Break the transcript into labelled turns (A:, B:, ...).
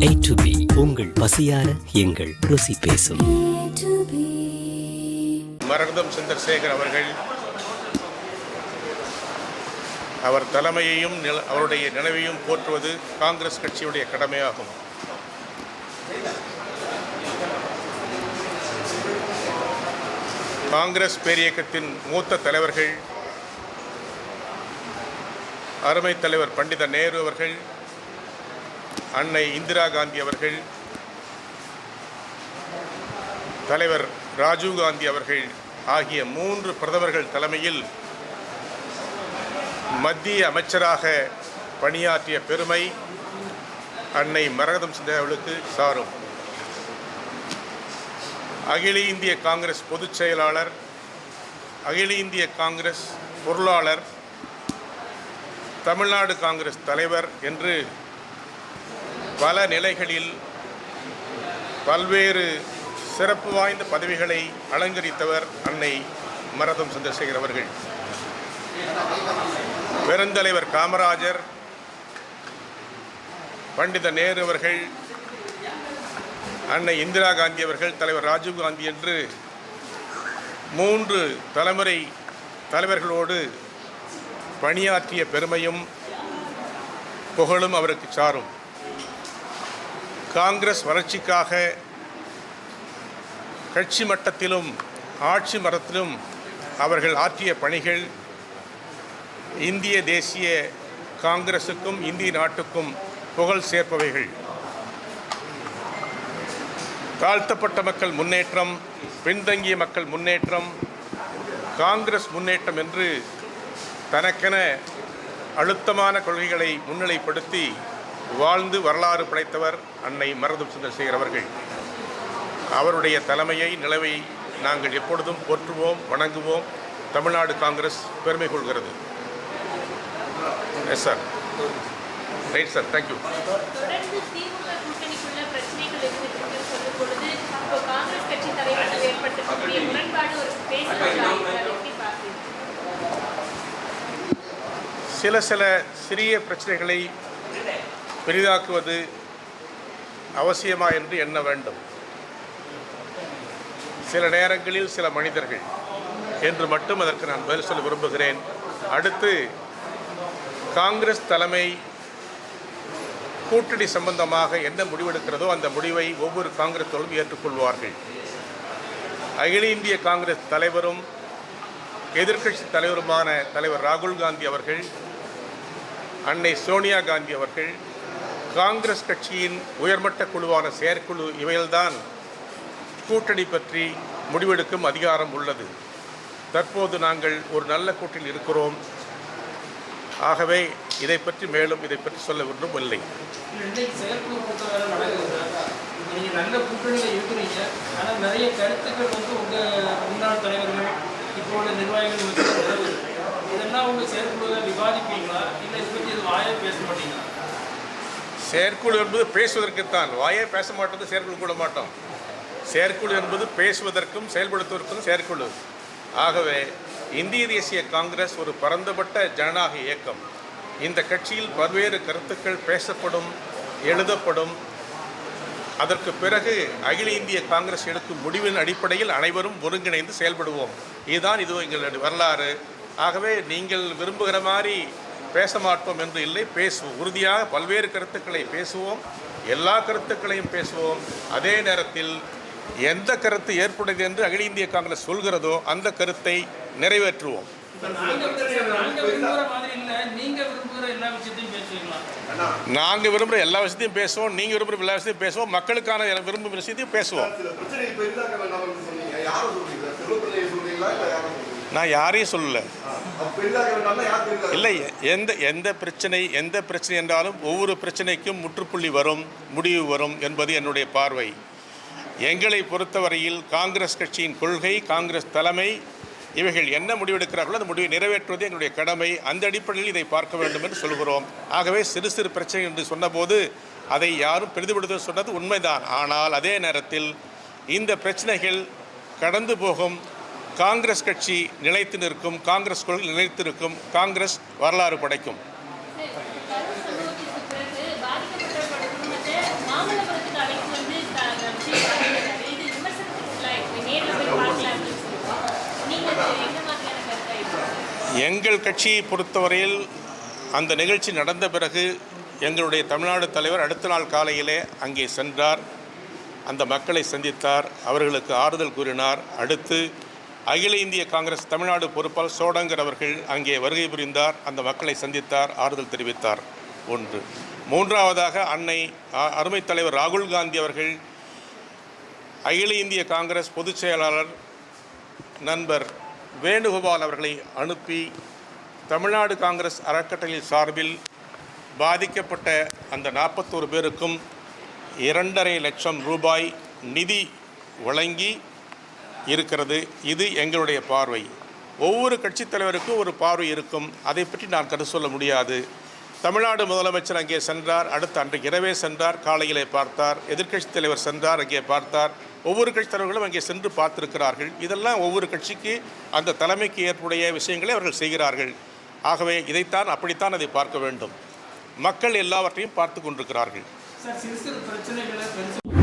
A: A to B உங்கள் பசியார எங்கள் ருசி பேசும்.
B: மரகதம் சந்திரசேகர் அவர்கள் அவர் தலைமையையும் அவருடைய நினைவையும் போற்றுவது காங்கிரஸ் கட்சியுடைய கடமையாகும். காங்கிரஸ் பேரியக்கத்தின் மூத்த தலைவர்கள் அருமை தலைவர் பண்டித நேரு அவர்கள், அன்னை இந்திரா காந்தி அவர்கள், தலைவர் ராஜீவ் காந்தி அவர்கள் ஆகிய 3 பிரதமர்கள் தலைமையில் மத்திய அமைச்சராக பணியாற்றிய பெருமை அன்னை மரகதம் சந்திரசேகர் அவர்களுக்கு சாரும். அகில இந்திய காங்கிரஸ் பொதுச் செயலாளர், அகில இந்திய காங்கிரஸ் பொருளாளர், தமிழ்நாடு காங்கிரஸ் தலைவர் என்று பல நிலைகளில் பல்வேறு சிறப்பு வாய்ந்த பதவிகளை அலங்கரித்தவர் அன்னை மரகதம் சந்திரசேகர் அவர்கள். பெருந்தலைவர் காமராஜர், பண்டித நேரு அவர்கள், அன்னை இந்திரா காந்தி அவர்கள், தலைவர் ராஜீவ் காந்தி என்று 3 தலைமுறை தலைவர்களோடு பணியாற்றிய பெருமையும் புகழும் அவருக்கு சாரும். காங்கிரஸ் வளர்ச்சிக்காக கட்சி மட்டத்திலும் ஆட்சி மட்டத்திலும் அவர்கள் ஆற்றிய பணிகள் இந்திய தேசிய காங்கிரசுக்கும் இந்திய நாட்டுக்கும் புகழ் சேர்ப்பவைகள். தாழ்த்தப்பட்ட மக்கள் முன்னேற்றம், பின்தங்கிய மக்கள் முன்னேற்றம், காங்கிரஸ் முன்னேற்றம் என்று தனக்கென அழுத்தமான கொள்கைகளை முன்னிலைப்படுத்தி வாழ்ந்து வரலாறு படைத்தவர் அன்னை மரகதம் சந்திரசேகர் அவர்கள். அவருடைய தலைமையை நிலவை நாங்கள் எப்பொழுதும் போற்றுவோம், வணங்குவோம். தமிழ்நாடு காங்கிரஸ் பெருமை கொள்கிறது. Yes sir, right sir, thank you. சில சிறிய பிரச்சனைகளை பெரிதாக்குவது அவசியமா என்று எண்ண வேண்டும். சில நேரங்களில் சில மனிதர்கள் என்று மட்டும் அதற்கு நான் பதில் சொல்ல விரும்புகிறேன். அடுத்து, காங்கிரஸ் தலைமை கூட்டணி சம்பந்தமாக என்ன முடிவெடுக்கிறதோ அந்த முடிவை ஒவ்வொரு காங்கிரஸ் தலைவரும் ஏற்றுக்கொள்வார்கள். அகில இந்திய காங்கிரஸ் தலைவரும் எதிர்க்கட்சி தலைவருமான தலைவர் ராகுல் காந்தி அவர்கள், அன்னை சோனியா காந்தி அவர்கள், காங்கிரஸ் கட்சியின் உயர்மட்ட குழுவான செயற்குழு, இவையில்தான் கூட்டணி பற்றி முடிவெடுக்கும் அதிகாரம் உள்ளது. தற்போது நாங்கள் ஒரு நல்ல கூட்டணியில் இருக்கிறோம். ஆகவே இதை பற்றி மேலும் இதை பற்றி சொல்ல விரும்பவில்லை.
C: நல்ல கூட்டணியில் இருக்கிறீங்க, ஆனால் நிறைய கருத்துக்கள் உங்கள் முன்னாள் தலைவர்கள் இப்போ உள்ள நிர்வாகிகள் இதெல்லாம் உங்கள் செயற்குழுவில் விவாதிப்பீங்களா, இல்லை இதை பற்றி வாயை பேச மாட்டீங்களா?
B: செயற்குழு என்பது பேசுவதற்குத்தான், வாயே பேச மாட்டது செயற்குழு கூட மாட்டோம். செயற்குழு என்பது பேசுவதற்கும் செயல்படுத்துவதற்கும் செயற்குழு. ஆகவே இந்திய தேசிய காங்கிரஸ் ஒரு பரந்துபட்ட ஜனநாயக இயக்கம். இந்த கட்சியில் பல்வேறு கருத்துக்கள் பேசப்படும், எழுதப்படும். அதற்கு பிறகு அகில இந்திய காங்கிரஸ் எடுக்கும் முடிவின் அடிப்படையில் அனைவரும் ஒருங்கிணைந்து செயல்படுவோம். இதுதான் எங்களுடைய வரலாறு. ஆகவே நீங்கள் விரும்புகிற மாதிரி பேச மாட்டோம் என்று இல்லை, பேசுவோம். உறுதியாக பல்வேறு கருத்துக்களை பேசுவோம், எல்லா கருத்துக்களையும் பேசுவோம். அதே நேரத்தில் எந்த கருத்து ஏற்புடையது என்று அகில இந்திய காங்கிரஸ் சொல்கிறதோ அந்த கருத்தை நிறைவேற்றுவோம். நாங்கள் விரும்புகிற எல்லா விஷயத்தையும் பேசுவோம், நீங்கள் விரும்புகிற எல்லா விஷயத்தையும் பேசுவோம், மக்களுக்கான விரும்புகிற விஷயத்தையும் பேசுவோம். நான் யாரையும் சொல்லலை. இல்லை, எந்த பிரச்சனை என்றாலும் ஒவ்வொரு பிரச்சனைக்கும் முற்றுப்புள்ளி வரும், முடிவு வரும் என்பது என்னுடைய பார்வை. எங்களை பொறுத்தவரையில் காங்கிரஸ் கட்சியின் கொள்கை, காங்கிரஸ் தலைமை, இவைகள் என்ன முடிவெடுக்கிறார்களோ அந்த முடிவை நிறைவேற்றுவது எங்களுடைய கடமை. அந்த அடிப்படையில் இதை பார்க்க வேண்டும் என்று சொல்கிறோம். ஆகவே சிறு சிறு பிரச்சனை என்று சொன்னபோது அதை யாரும் பெரிதுபடுத்த சொன்னது உண்மைதான். ஆனால் அதே நேரத்தில் இந்த பிரச்சனைகள் கடந்து போகும், காங்கிரஸ் கட்சி நிலைத்து நிற்கும், காங்கிரஸ் கொள்கை நிலைத்து நிற்கும், காங்கிரஸ் வரலாறு படைக்கும்.
D: நேரில் போய் பார்க்கலாம்னு சொல்லுவோம். நீங்கள் எந்த மாதிரியான கருத்தை இப்போ
B: எங்கள் கட்சியை பொறுத்தவரையில் அந்த நிகழ்ச்சி நடந்த பிறகு எங்களுடைய தமிழ்நாடு தலைவர் அடுத்த நாள் காலையிலே அங்கே சென்றார், அந்த மக்களை சந்தித்தார், அவர்களுக்கு ஆறுதல் கூறினார். அடுத்து அகில இந்திய காங்கிரஸ் தமிழ்நாடு பொறுப்பாளர் சோடங்கர் அவர்கள் அங்கே வருகை புரிந்தார், அந்த மக்களை சந்தித்தார், ஆறுதல் தெரிவித்தார். ஒன்று. மூன்றாவதாக அன்னை அருமை தலைவர் ராகுல் காந்தி அவர்கள் அகில இந்திய காங்கிரஸ் பொதுச் செயலாளர் நண்பர் வேணுகோபால் அவர்களை அனுப்பி தமிழ்நாடு காங்கிரஸ் அறக்கட்டளை சார்பில் பாதிக்கப்பட்ட அந்த 41 பேருக்கும் 2.5 லட்சம் ரூபாய் நிதி வழங்கி இருக்கிறது. இது எங்களுடைய பார்வை. ஒவ்வொரு கட்சித் தலைவருக்கும் ஒரு பார்வை இருக்கும், அதை பற்றி நான் கருத்து சொல்ல முடியாது. தமிழ்நாடு முதலமைச்சர் அங்கே சென்றார், அடுத்து அன்றைக்கு இரவே சென்றார், காலையிலே பார்த்தார். எதிர்க்கட்சித் தலைவர் சென்றார், அங்கே பார்த்தார். ஒவ்வொரு கட்சித் தலைவர்களும் அங்கே சென்று பார்த்திருக்கிறார்கள். இதெல்லாம் ஒவ்வொரு கட்சிக்கு அந்த தலைமைக்கு ஏற்புடைய விஷயங்களை அவர்கள் செய்கிறார்கள். ஆகவே இதைத்தான் அப்படித்தான் அதை பார்க்க வேண்டும். மக்கள் எல்லாவற்றையும் பார்த்து கொண்டிருக்கிறார்கள்.
C: சார் சிறு சிறு பிரச்சனைகளை பெருசு